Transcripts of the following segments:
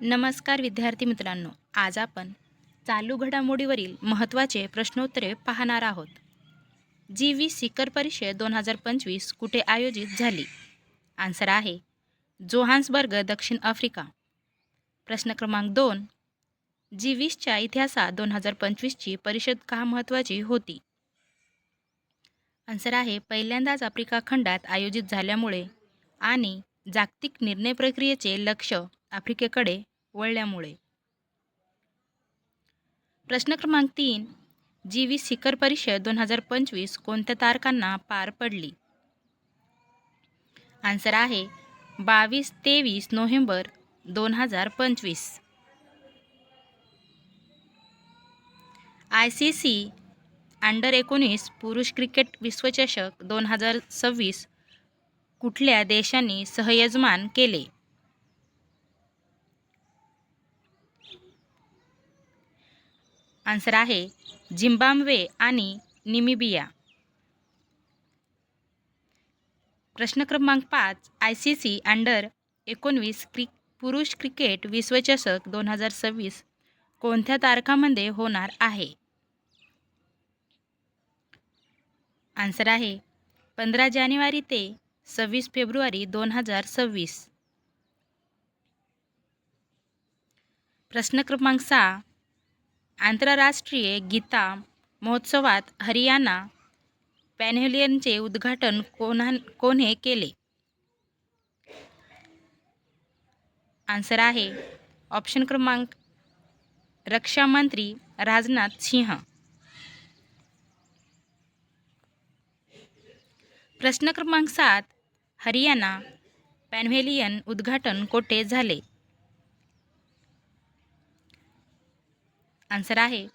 नमस्कार विद्यार्थी मित्रांनो, आज आपण चालू घडामोडीवरील महत्त्वाचे प्रश्नोत्तरे पाहणार आहोत. जी20 शिखर परिषद 2025 कुठे आयोजित झाली? आन्सर आहे जोहान्सबर्ग, दक्षिण आफ्रिका. प्रश्न क्रमांक 2. जी20च्या इतिहासात 2025ची परिषद का महत्त्वाची होती? आन्सर आहे पहिल्यांदाच आफ्रिका खंडात आयोजित झाल्यामुळे आणि जागतिक निर्णय प्रक्रियेचे लक्ष आफ्रिकेकडे वळल्यामुळे. प्रश्न क्रमांक 3. जी20 शिखर परिषद 2025 कोणत्या तारखांना पार पडली? आन्सर आहे 22-23 नोव्हेंबर 2025. ICC अंडर-19 पुरुष क्रिकेट विश्वचषक 2026 कुठल्या देशांनी सहयजमान केले? आन्सर आहे झिम्बाब्वे आणि नामिबिया. प्रश्न क्रमांक 5. ICC अंडर-19 पुरुष क्रिकेट विश्वचषक 2026 कोणत्या तारखांमध्ये होणार आहे? आन्सर आहे 15 जानेवारी ते 26 फेब्रुवारी 2026. प्रश्न क्रमांक 6. आंतरराष्ट्रीय गीता महोत्सवात हरियाणा पॅव्हेलियनचे उद्घाटन कोणी केले? आन्सर आहे ऑप्शन क्रमांक रक्षा मंत्री राजनाथ सिंह. प्रश्न क्रमांक 7. हरियाणा पॅव्हेलियन उद्घाटन कोठे झाले? आन्सर आहे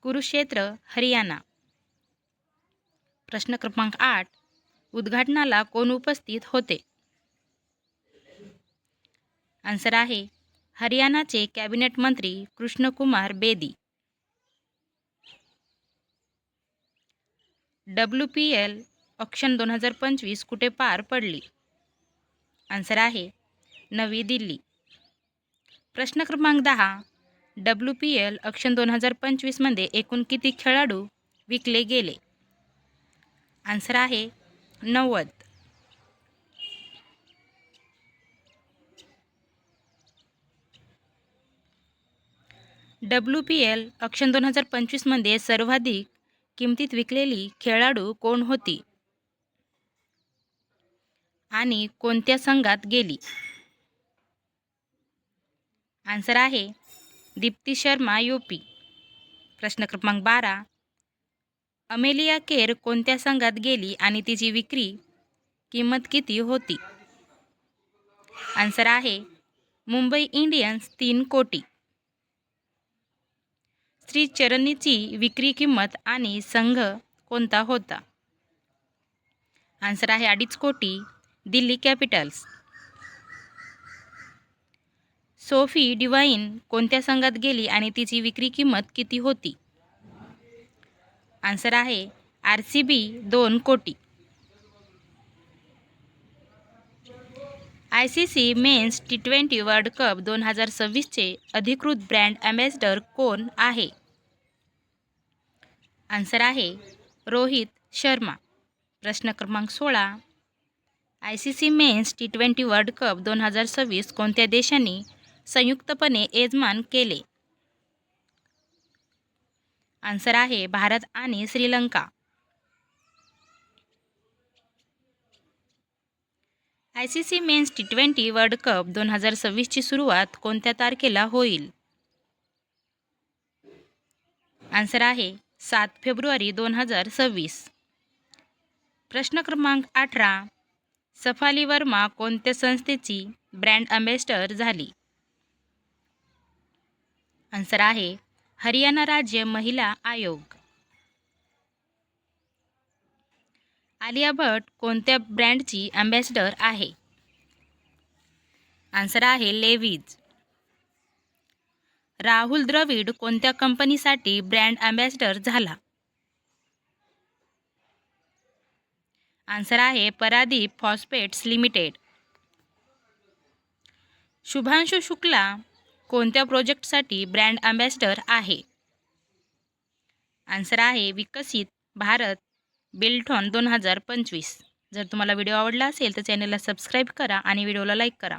कुरुक्षेत्र, हरियाणा. प्रश्न क्रमांक 8. उद्घाटनाला कोण उपस्थित होते? आन्सर आहे हरियाणाचे कॅबिनेट मंत्री कृष्णकुमार बेदी. WPL ऑक्शन 2025 कुठे पार पडली? आन्सर आहे नवी दिल्ली. प्रश्न क्रमांक 10. WPL ऑक्शन 2025 मध्ये एकूण किती खेळाडू विकले गेले? आन्सर आहे 90. WPL ऑक्शन 2025 मध्ये सर्वाधिक किमतीत विकलेली खेळाडू कोण होती आणि कोणत्या संघात गेली? आन्सर आहे दीप्ती शर्मा, UP. प्रश्न क्रमांक 12. अमेलिया केर कोणत्या संघात गेली आणि तिची विक्री किंमत किती होती? आन्सर आहे मुंबई इंडियन्स, 3 कोटी. श्रीचरणीची विक्री किंमत आणि संघ कोणता होता? आन्सर आहे 2.5 कोटी, दिल्ली कॅपिटल्स. सोफी डिवाइन कोणत्या संघात गेली आणि तिची विक्री किंमत किती होती? आन्सर आहे RCB, 2 कोटी. ICC men's T20 world cup 2026 चे अधिकृत ब्रँड ॲम्बॅसेडर कोण आहे? आन्सर आहे रोहित शर्मा. प्रश्न क्रमांक 16. ICC men's T20 world cup 2026 कोणत्या देशांनी संयुक्तपणे यजमान केले? आन्सर आहे भारत आणि Sri Lanka. ICC men's T20 world cup 2026 ची सुरुवात कोणत्या तारखेला होईल? आन्सर आहे 7 फेब्रुवारी 2026. प्रश्न क्रमांक 18. सफाली वर्मा कोणत्या संस्थेची ब्रँड ॲम्बॅसेडर झाली? आन्सर आहे हरियाणा राज्य महिला आयोग. आलिया भट्ट कोणत्या ब्रँडची ॲम्बॅसेडर आहे? आन्सर आहे लेव्हिज. राहुल द्रविड कोणत्या कंपनीसाठी ब्रँड ॲम्बॅसेडर झाला? आन्सर आहे परादीप फॉस्फेट्स लिमिटेड. शुभांशु शुक्ला कोणत्या प्रोजेक्टसाठी ब्रँड अँबॅसेडर आहे? आन्सर आहे विकसित भारत बिल्डथॉन 2025. जर तुम्हाला व्हिडिओ आवडला असेल तर चॅनलला सबस्क्राईब करा आणि व्हिडिओला लाईक करा.